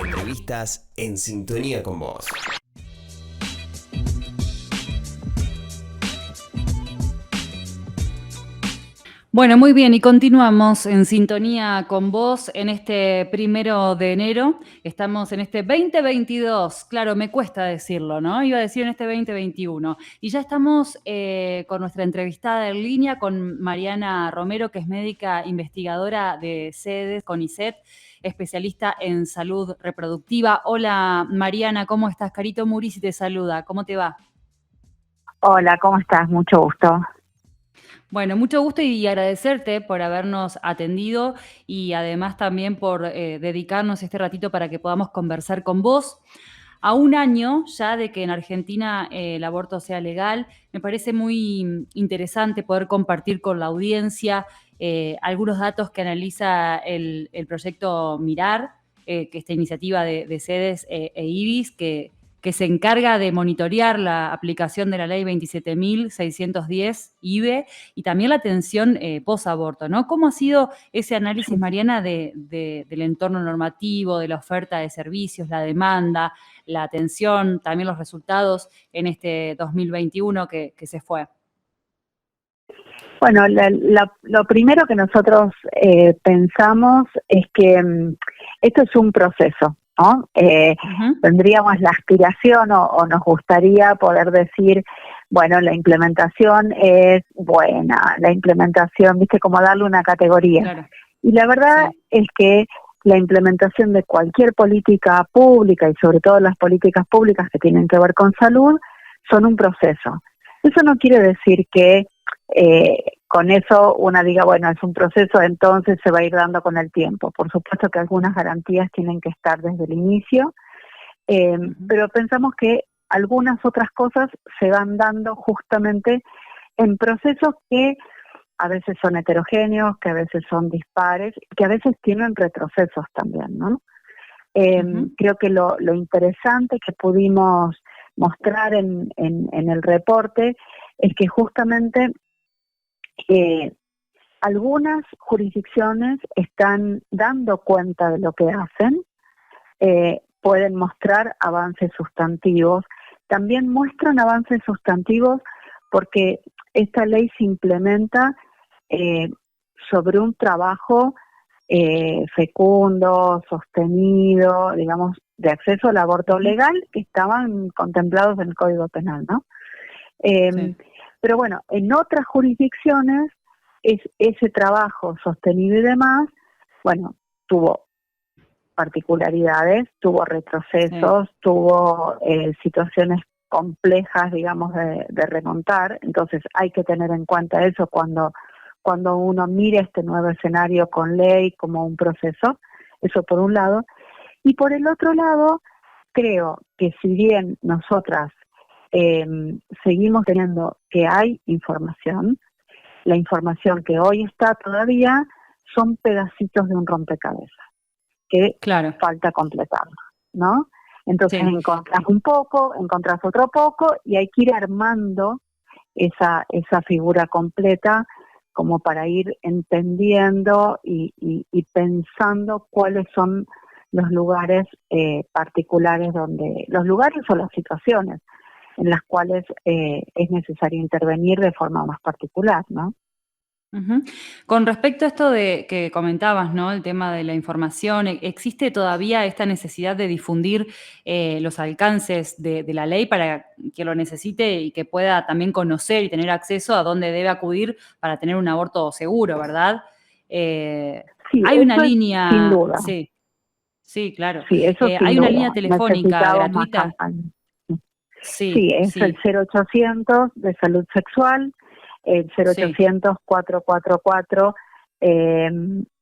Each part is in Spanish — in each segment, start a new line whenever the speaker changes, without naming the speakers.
Entrevistas en sintonía con vos.
Bueno, muy bien, y continuamos en sintonía con vos en este 1 de enero. Estamos en este 2022, claro, me cuesta decirlo, ¿no? Iba a decir en este 2021. Y ya estamos con nuestra entrevistada en línea, con Mariana Romero, que es médica investigadora de SEDES, CONICET, especialista en salud reproductiva. Hola, Mariana, ¿cómo estás? Carito Murisi te saluda, ¿cómo te va?
Hola, ¿cómo estás? Mucho gusto.
Bueno, mucho gusto y agradecerte por habernos atendido y además también por dedicarnos este ratito para que podamos conversar con vos. A un año ya de que en Argentina el aborto sea legal, me parece muy interesante poder compartir con la audiencia algunos datos que analiza el proyecto Mirar, que esta iniciativa de SEDES e IBIS, que se encarga de monitorear la aplicación de la ley 27.610 IBE y también la atención post-aborto, ¿no? ¿Cómo ha sido ese análisis, Mariana, del entorno normativo, de la oferta de servicios, la demanda, la atención, también los resultados en este 2021 que se fue?
Bueno, lo primero que nosotros pensamos es que esto es un proceso, ¿no? Tendríamos la aspiración o nos gustaría poder decir, bueno, la implementación es buena, la implementación, viste, como darle una categoría.
Claro.
Y la verdad es que la implementación de cualquier política pública y sobre todo las políticas públicas que tienen que ver con salud son un proceso. Eso no quiere decir que con eso una diga, bueno, es un proceso, entonces se va a ir dando con el tiempo. Por supuesto que algunas garantías tienen que estar desde el inicio, pero pensamos que algunas otras cosas se van dando justamente en procesos que a veces son heterogéneos, que a veces son dispares, que a veces tienen retrocesos también, ¿no? Creo que lo interesante que pudimos mostrar en el reporte es que justamente algunas jurisdicciones están dando cuenta de lo que hacen, pueden mostrar avances sustantivos, también muestran avances sustantivos porque esta ley se implementa sobre un trabajo fecundo, sostenido, digamos, de acceso al aborto legal que estaban contemplados en el Código Penal, ¿no? Pero bueno, en otras jurisdicciones ese trabajo sostenido y demás, bueno, tuvo particularidades, tuvo retrocesos, tuvo situaciones complejas, digamos, de remontar. Entonces hay que tener en cuenta eso cuando uno mire este nuevo escenario con ley como un proceso, eso por un lado. Y por el otro lado, creo que si bien nosotras seguimos teniendo que hay información, la información que hoy está todavía son pedacitos de un rompecabezas que falta completar, ¿no? Entonces encontrás un poco, encontrás otro poco y hay que ir armando esa figura completa como para ir entendiendo y pensando cuáles son los lugares particulares los lugares o las situaciones en las cuales es necesario intervenir de forma más particular, ¿no?
Con respecto a esto de que comentabas, ¿no? El tema de la información, ¿existe todavía esta necesidad de difundir los alcances de la ley para que lo necesite y que pueda también conocer y tener acceso a dónde debe acudir para tener un aborto seguro, ¿verdad?
Sí,
hay una línea,
sin duda.
Sí, claro.
Sí, eso sin
hay
duda.
una línea telefónica gratuita.
Sí, es el 0800 de salud sexual, el 0800 444,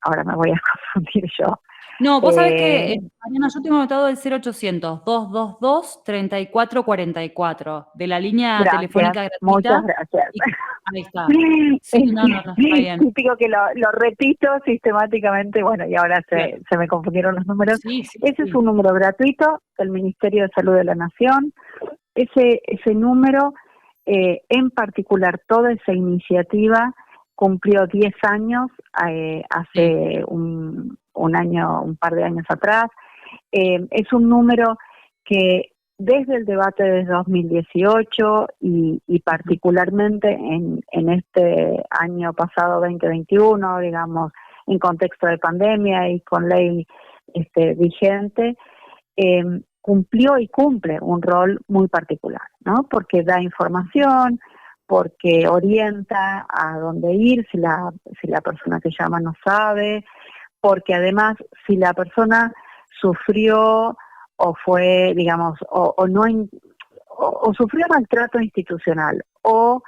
ahora me voy a confundir yo.
No, vos sabés que, Mariana, yo tengo anotado el 0800 222 3444 de la línea telefónica gratuita.
Muchas gracias.
Ahí está. Sí, no, está bien.
Típico que lo repito sistemáticamente, bueno, y ahora se me confundieron los números. Ese es un número gratuito del Ministerio de Salud de la Nación. Ese número, en particular, toda esa iniciativa cumplió 10 años hace un par de años atrás. Es un número que desde el debate de 2018 y particularmente en este año pasado 2021, digamos, en contexto de pandemia y con ley vigente, cumplió y cumple un rol muy particular, ¿no? Porque da información, porque orienta a dónde ir si la persona que llama no sabe, porque además si la persona sufrió o fue, digamos, o no o sufrió maltrato institucional o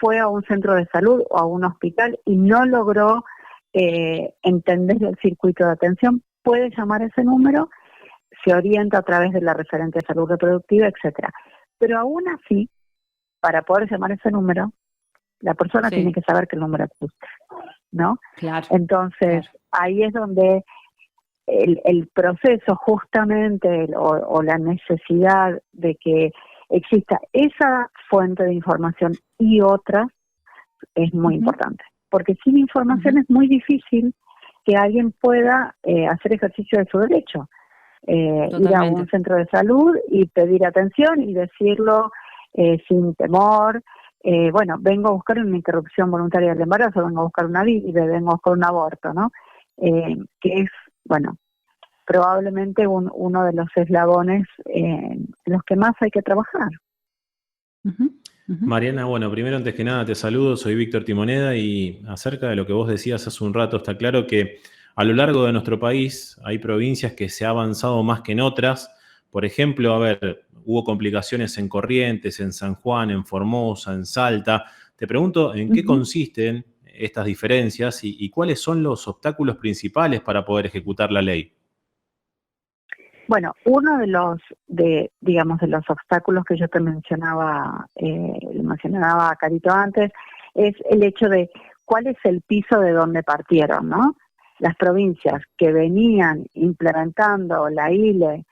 fue a un centro de salud o a un hospital y no logró entender el circuito de atención, puede llamar a ese número, se orienta a través de la referente de salud reproductiva, etcétera. Pero aún así, para poder llamar a ese número, la persona tiene que saber que el número existe, ¿no?
Claro.
Entonces, ahí es donde el proceso justamente o la necesidad de que exista esa fuente de información y otras es muy importante, porque sin información es muy difícil que alguien pueda hacer ejercicio de su derecho, ir a un centro de salud y pedir atención y decirlo sin temor. Bueno, vengo a buscar una interrupción voluntaria del embarazo, vengo a buscar una vida, vengo a buscar un aborto, ¿no? Que es, bueno, probablemente uno de los eslabones en los que más hay que trabajar.
Mariana, bueno, primero antes que nada te saludo, soy Víctor Timoneda y acerca de lo que vos decías hace un rato, está claro que a lo largo de nuestro país hay provincias que se ha avanzado más que en otras. Por ejemplo, a ver, hubo complicaciones en Corrientes, en San Juan, en Formosa, en Salta. Te pregunto, ¿en qué consisten estas diferencias y cuáles son los obstáculos principales para poder ejecutar la ley?
Bueno, uno de los obstáculos que yo te mencionaba, Carito, antes, es el hecho de cuál es el piso de donde partieron, ¿no? Las provincias que venían implementando la ILE,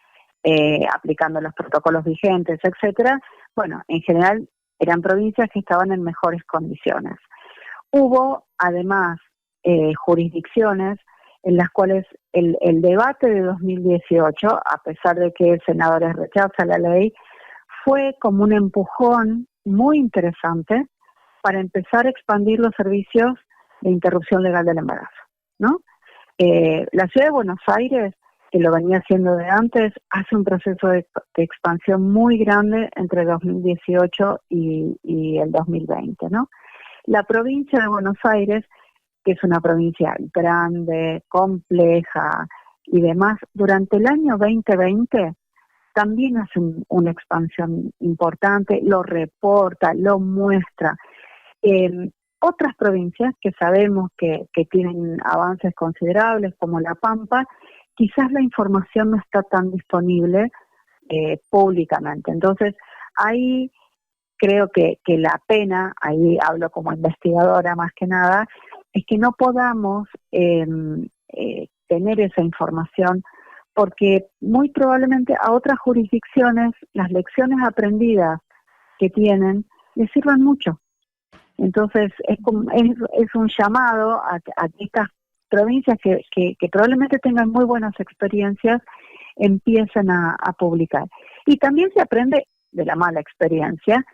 aplicando los protocolos vigentes, etcétera, bueno, en general eran provincias que estaban en mejores condiciones. Hubo, además, jurisdicciones en las cuales el debate de 2018, a pesar de que senadores rechazan la ley, fue como un empujón muy interesante para empezar a expandir los servicios de interrupción legal del embarazo, ¿no? La ciudad de Buenos Aires, que lo venía haciendo de antes, hace un proceso de expansión muy grande entre 2018 y el 2020, ¿no? La provincia de Buenos Aires, que es una provincia grande, compleja y demás, durante el año 2020 también hace una expansión importante, lo reporta, lo muestra. Otras provincias que sabemos que tienen avances considerables, como La Pampa, quizás la información no está tan disponible públicamente. Entonces, ahí creo que la pena, ahí hablo como investigadora más que nada, es que no podamos tener esa información porque muy probablemente a otras jurisdicciones las lecciones aprendidas que tienen les sirvan mucho. Entonces es un llamado a que estas provincias que probablemente tengan muy buenas experiencias empiecen a publicar. Y también se aprende de la mala experiencia,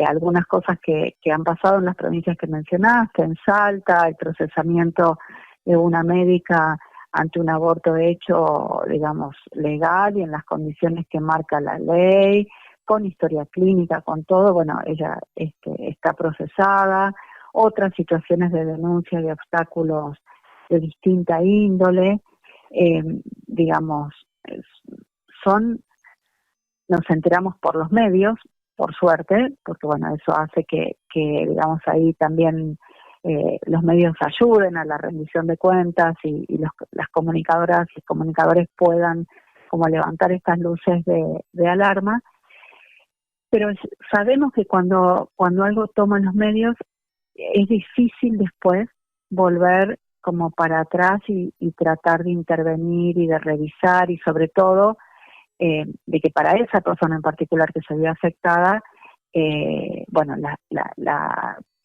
algunas cosas que han pasado en las provincias que mencionaste, en Salta, el procesamiento de una médica ante un aborto hecho, digamos, legal y en las condiciones que marca la ley, con historia clínica, con todo, bueno, ella está procesada, otras situaciones de denuncia de obstáculos de distinta índole, digamos, nos enteramos por los medios, por suerte, porque bueno, eso hace que digamos, ahí también los medios ayuden a la rendición de cuentas y las comunicadoras y comunicadores puedan como levantar estas luces de alarma. Pero sabemos que cuando algo toma los medios es difícil después volver como para atrás y tratar de intervenir y de revisar y sobre todo de que para esa persona en particular que se vio afectada, bueno,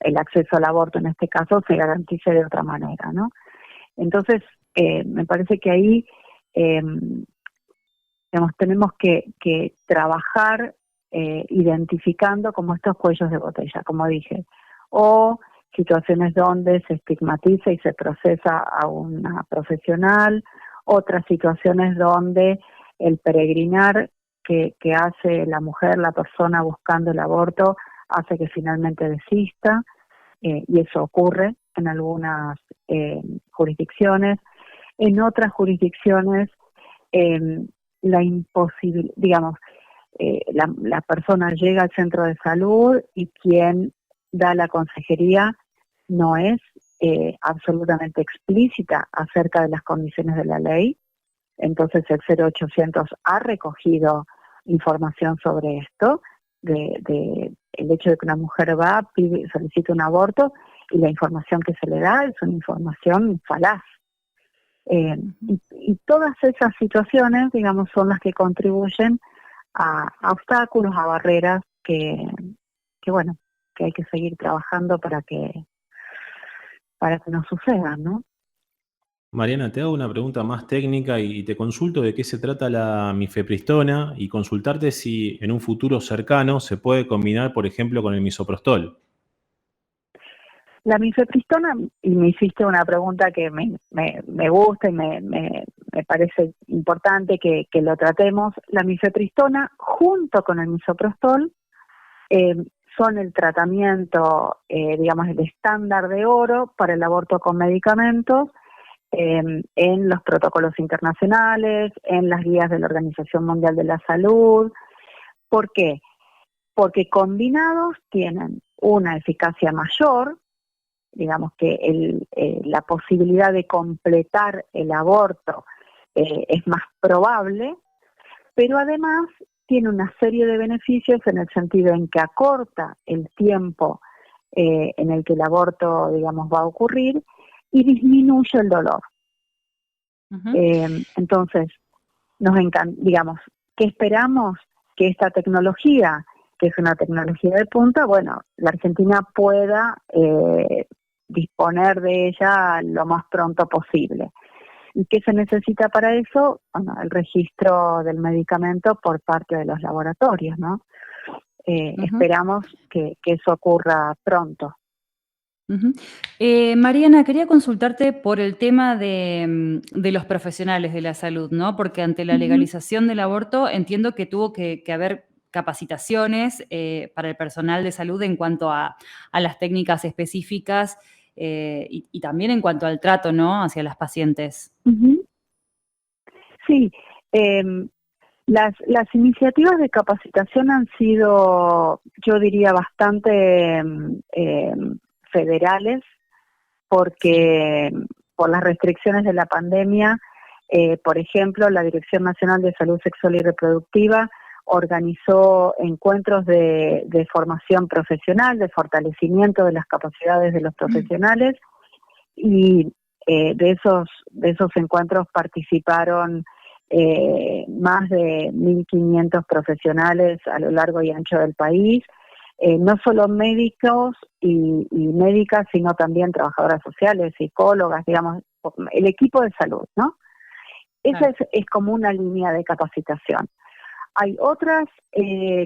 el acceso al aborto en este caso se garantice de otra manera, ¿no? Entonces, me parece que ahí digamos, tenemos que trabajar identificando como estos cuellos de botella, como dije, o situaciones donde se estigmatiza y se procesa a una profesional, otras situaciones donde el peregrinar que hace la mujer, la persona buscando el aborto, hace que finalmente desista, y eso ocurre en algunas jurisdicciones. En otras jurisdicciones, la imposibilidad, digamos, la persona llega al centro de salud y quien da la consejería no es absolutamente explícita acerca de las condiciones de la ley. Entonces el 0800 ha recogido información sobre esto, de el hecho de que una mujer va, pide, solicita un aborto, y la información que se le da es una información falaz. Y todas esas situaciones, digamos, son las que contribuyen a obstáculos, a barreras que bueno, que hay que seguir trabajando para que no sucedan, ¿no?
Mariana, te hago una pregunta más técnica y te consulto de qué se trata la mifepristona y consultarte si en un futuro cercano se puede combinar, por ejemplo, con el misoprostol.
La mifepristona, y me hiciste una pregunta que me gusta y me parece importante que lo tratemos. La mifepristona junto con el misoprostol son el tratamiento, digamos, el estándar de oro para el aborto con medicamentos en los protocolos internacionales, en las guías de la Organización Mundial de la Salud. ¿Por qué? Porque combinados tienen una eficacia mayor, digamos que la posibilidad de completar el aborto es más probable, pero además tiene una serie de beneficios en el sentido en que acorta el tiempo en el que el aborto, digamos, va a ocurrir y disminuye el dolor. Entonces, digamos, ¿qué esperamos? Que esta tecnología, que es una tecnología de punta, bueno, la Argentina pueda disponer de ella lo más pronto posible. ¿Y qué se necesita para eso? Bueno, el registro del medicamento por parte de los laboratorios, ¿no? Esperamos que eso ocurra pronto.
Mariana, quería consultarte por el tema de los profesionales de la salud, ¿no? Porque ante la legalización del aborto entiendo que tuvo que haber capacitaciones para el personal de salud en cuanto a las técnicas específicas y también en cuanto al trato, ¿no? Hacia las pacientes.
Sí, las iniciativas de capacitación han sido, yo diría, bastante federales, porque por las restricciones de la pandemia, por ejemplo, la Dirección Nacional de Salud Sexual y Reproductiva organizó encuentros de formación profesional, de fortalecimiento de las capacidades de los profesionales, y de esos encuentros participaron más de 1.500 profesionales a lo largo y ancho del país, no solo médicos y médicas, sino también trabajadoras sociales, psicólogas, digamos, el equipo de salud, ¿no? Esa es como una línea de capacitación. Hay otras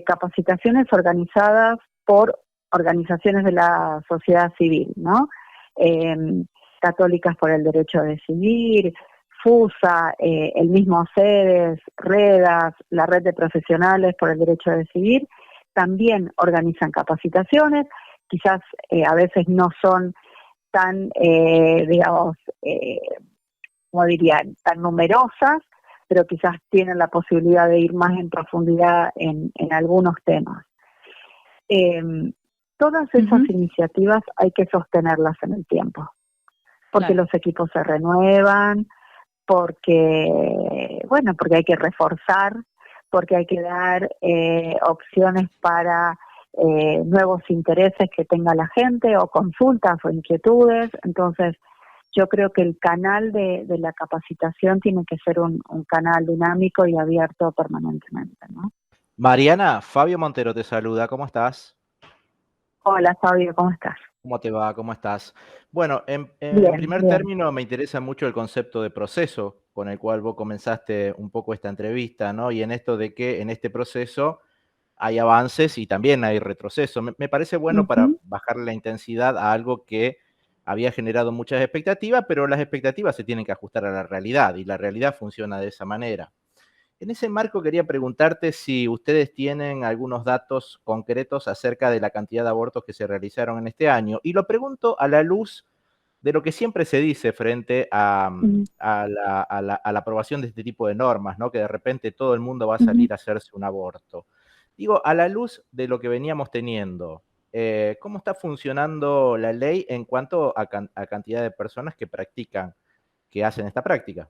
capacitaciones organizadas por organizaciones de la sociedad civil, ¿no? Católicas por el Derecho a Decidir, FUSA, el mismo CEDES, REDAS, la Red de Profesionales por el Derecho a Decidir, también organizan capacitaciones, quizás a veces no son tan, digamos, como dirían, tan numerosas, pero quizás tienen la posibilidad de ir más en profundidad en algunos temas. Todas esas iniciativas hay que sostenerlas en el tiempo, porque los equipos se renuevan, porque hay que reforzar, porque hay que dar opciones para nuevos intereses que tenga la gente, o consultas o inquietudes. Entonces, yo creo que el canal de la capacitación tiene que ser un canal dinámico y abierto permanentemente, ¿no?
Mariana, Fabio Montero te saluda, ¿cómo estás?
Hola, Fabio, ¿cómo estás?
¿Cómo te va? ¿Cómo estás? Bueno, en
Bien,
primer
bien.
término me interesa mucho el concepto de proceso con el cual vos comenzaste un poco esta entrevista, ¿no? Y en esto de que en este proceso hay avances y también hay retroceso. Me parece bueno para bajar la intensidad a algo que había generado muchas expectativas, pero las expectativas se tienen que ajustar a la realidad y la realidad funciona de esa manera. En ese marco quería preguntarte si ustedes tienen algunos datos concretos acerca de la cantidad de abortos que se realizaron en este año. Y lo pregunto a la luz de lo que siempre se dice frente a la aprobación de este tipo de normas, ¿no? Que de repente todo el mundo va a salir a hacerse un aborto. Digo, a la luz de lo que veníamos teniendo, ¿cómo está funcionando la ley en cuanto a cantidad de personas que practican, que hacen esta práctica?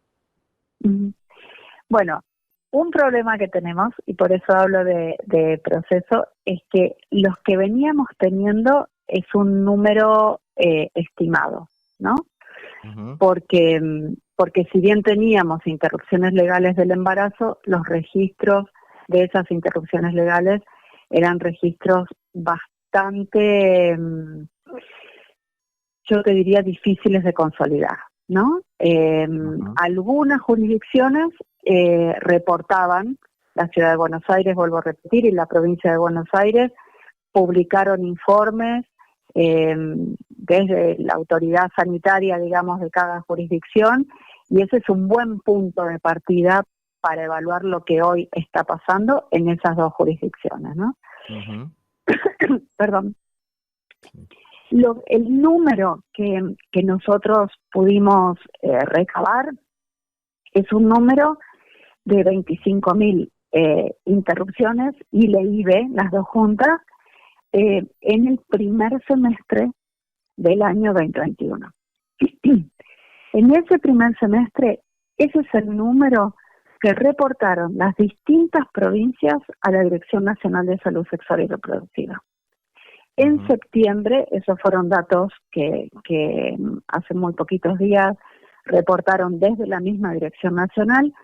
Bueno, un problema que tenemos, y por eso hablo de proceso, es que los que veníamos teniendo es un número estimado, ¿no? Porque si bien teníamos interrupciones legales del embarazo, los registros de esas interrupciones legales eran registros bastante, yo te diría, difíciles de consolidar, ¿no? Algunas jurisdicciones reportaban, la Ciudad de Buenos Aires, vuelvo a repetir, y la provincia de Buenos Aires publicaron informes desde la autoridad sanitaria, digamos, de cada jurisdicción, y ese es un buen punto de partida para evaluar lo que hoy está pasando en esas dos jurisdicciones, ¿no? Perdón. El número que nosotros pudimos recabar es un número de 25.000 interrupciones y ILE-IVE, las dos juntas, en el primer semestre del año 2021. En ese primer semestre, ese es el número que reportaron las distintas provincias a la Dirección Nacional de Salud Sexual y Reproductiva. En septiembre, esos fueron datos que hace muy poquitos días reportaron desde la misma Dirección Nacional,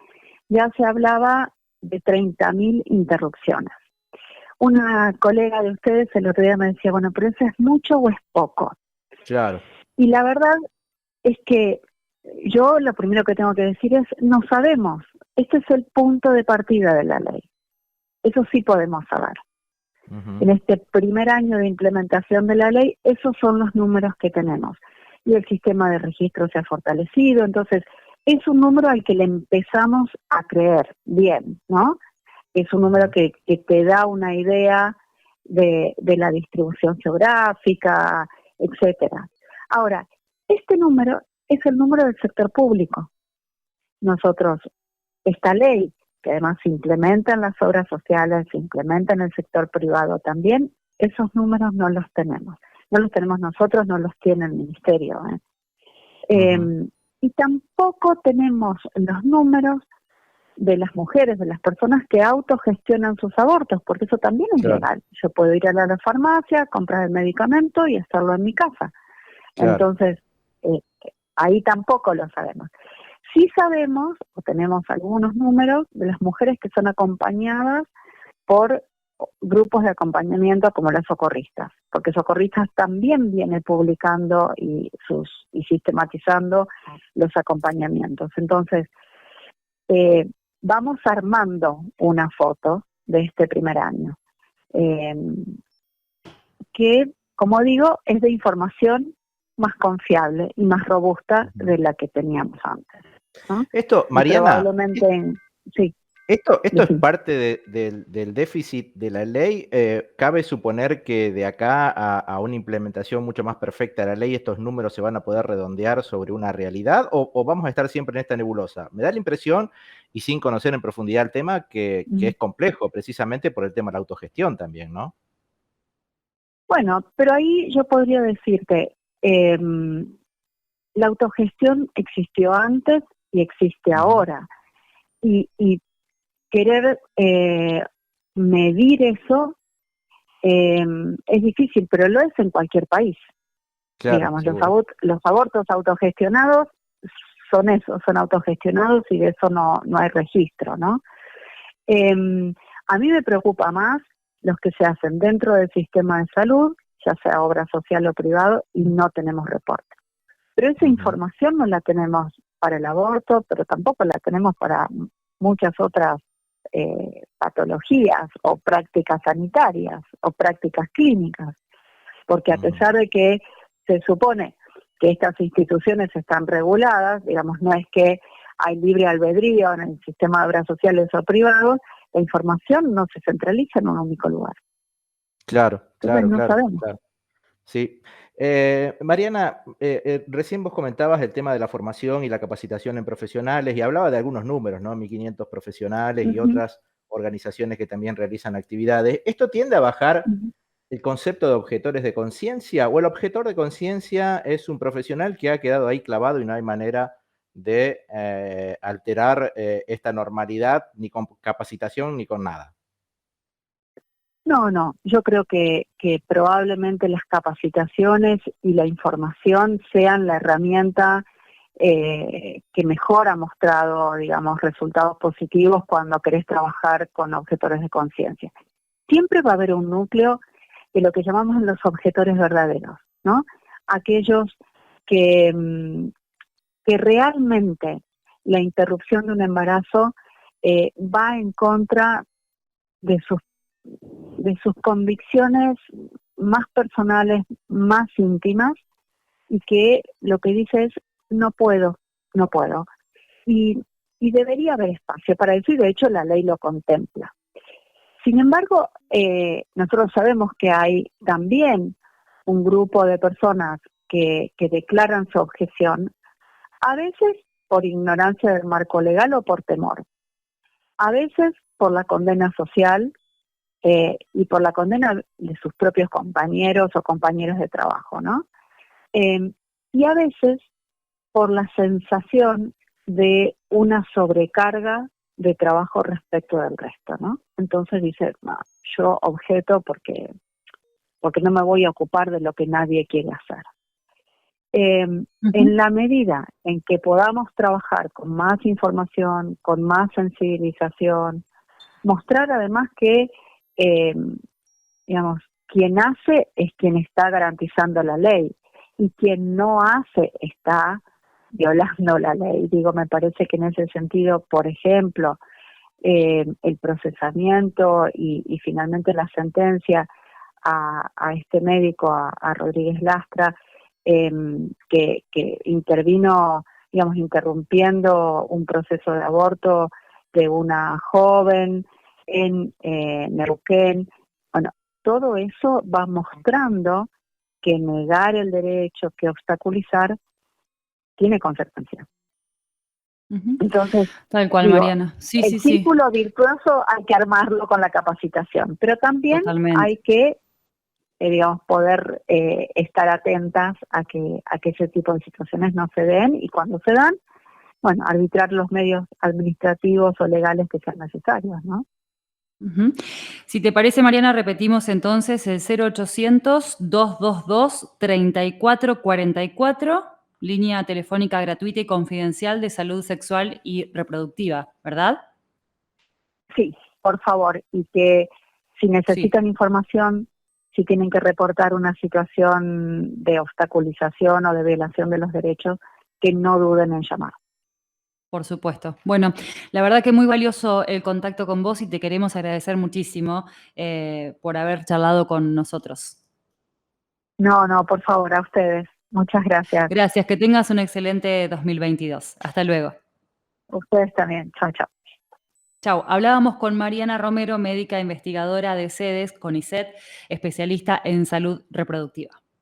ya se hablaba de 30.000 interrupciones. Una colega de ustedes el otro día me decía, bueno, pero ¿eso es mucho o es poco?
Claro.
Y la verdad es que yo lo primero que tengo que decir es, no sabemos. Este es el punto de partida de la ley. Eso sí podemos saber. En este primer año de implementación de la ley, esos son los números que tenemos. Y el sistema de registro se ha fortalecido, entonces es un número al que le empezamos a creer bien, ¿no? Es un número que te da una idea de la distribución geográfica, etcétera. Ahora, este número es el número del sector público. Nosotros, esta ley, que además se implementa en las obras sociales, se implementa en el sector privado también, esos números no los tenemos. No los tenemos nosotros, no los tiene el ministerio. Y tampoco tenemos los números de las mujeres, de las personas que autogestionan sus abortos, porque eso también es legal. Yo puedo ir a la farmacia, comprar el medicamento y hacerlo en mi casa. Claro. Entonces, ahí tampoco lo sabemos. Sí sabemos, o tenemos algunos números, de las mujeres que son acompañadas por grupos de acompañamiento como las socorristas, porque Socorristas también viene publicando y sistematizando los acompañamientos. Entonces, vamos armando una foto de este primer año, que, como digo, es de información más confiable y más robusta de la que teníamos antes, ¿no?
Esto, Mariana,
sí.
Esto es parte del déficit de la ley. ¿Cabe suponer que de acá a una implementación mucho más perfecta de la ley estos números se van a poder redondear sobre una realidad o vamos a estar siempre en esta nebulosa? Me da la impresión, y sin conocer en profundidad el tema, que es complejo precisamente por el tema de la autogestión también, ¿no?
Bueno, pero ahí yo podría decirte, la autogestión existió antes y existe ahora. Y querer medir eso es difícil, pero lo es en cualquier país. Claro, digamos, los abortos autogestionados son eso, son autogestionados y de eso no hay registro, ¿no? A mí me preocupa más los que se hacen dentro del sistema de salud, ya sea obra social o privado, y no tenemos reporte. Pero esa información no la tenemos para el aborto, pero tampoco la tenemos para muchas otras patologías o prácticas sanitarias o prácticas clínicas, porque a pesar de que se supone que estas instituciones están reguladas, digamos, no es que hay libre albedrío en el sistema de obras sociales o privados, la información no se centraliza en un único lugar.
Claro.
Sabemos.
Claro. Sí. Mariana, recién vos comentabas el tema de la formación y la capacitación en profesionales y hablaba de algunos números, ¿no? 1.500 profesionales y otras organizaciones que también realizan actividades. ¿Esto tiende a bajar el concepto de objetores de conciencia, o el objetor de conciencia es un profesional que ha quedado ahí clavado y no hay manera de alterar esta normalidad ni con capacitación ni con nada?
No, yo creo que probablemente las capacitaciones y la información sean la herramienta que mejor ha mostrado, digamos, resultados positivos cuando querés trabajar con objetores de conciencia. Siempre va a haber un núcleo de lo que llamamos los objetores verdaderos, ¿no? Aquellos que realmente la interrupción de un embarazo va en contra de sus convicciones más personales, más íntimas, y que lo que dice es, no puedo. Y debería haber espacio para eso, y de hecho la ley lo contempla. Sin embargo, nosotros sabemos que hay también un grupo de personas que declaran su objeción, a veces por ignorancia del marco legal o por temor, a veces por la condena social, y por la condena de sus propios compañeros o compañeros de trabajo, ¿no? Y a veces por la sensación de una sobrecarga de trabajo respecto del resto, ¿no? Entonces dice, no, yo objeto porque no me voy a ocupar de lo que nadie quiere hacer. En la medida en que podamos trabajar con más información, con más sensibilización, mostrar además que digamos, quien hace es quien está garantizando la ley y quien no hace está violando la ley. Digo, me parece que en ese sentido, por ejemplo, el procesamiento y finalmente la sentencia a este médico, a Rodríguez Lastra, que intervino, digamos, interrumpiendo un proceso de aborto de una joven en Neuquén. Bueno, todo eso va mostrando que negar el derecho, que obstaculizar, tiene consecuencias. Entonces,
tal cual,
digo,
Mariana. Sí,
el círculo virtuoso hay que armarlo con la capacitación, pero también
totalmente.
hay que, digamos, poder estar atentas a que ese tipo de situaciones no se den, y cuando se dan, bueno, arbitrar los medios administrativos o legales que sean necesarios, ¿no?
Si te parece, Mariana, repetimos entonces el 0800-222-3444, línea telefónica gratuita y confidencial de salud sexual y reproductiva, ¿verdad?
Sí, por favor, y que si necesitan información, si tienen que reportar una situación de obstaculización o de violación de los derechos, que no duden en llamar.
Por supuesto. Bueno, la verdad que muy valioso el contacto con vos y te queremos agradecer muchísimo por haber charlado con nosotros.
No, por favor, a ustedes. Muchas gracias.
Gracias, que tengas un excelente 2022. Hasta luego.
Ustedes también. Chao.
Chau. Hablábamos con Mariana Romero, médica investigadora de SEDES, CONICET, especialista en salud reproductiva.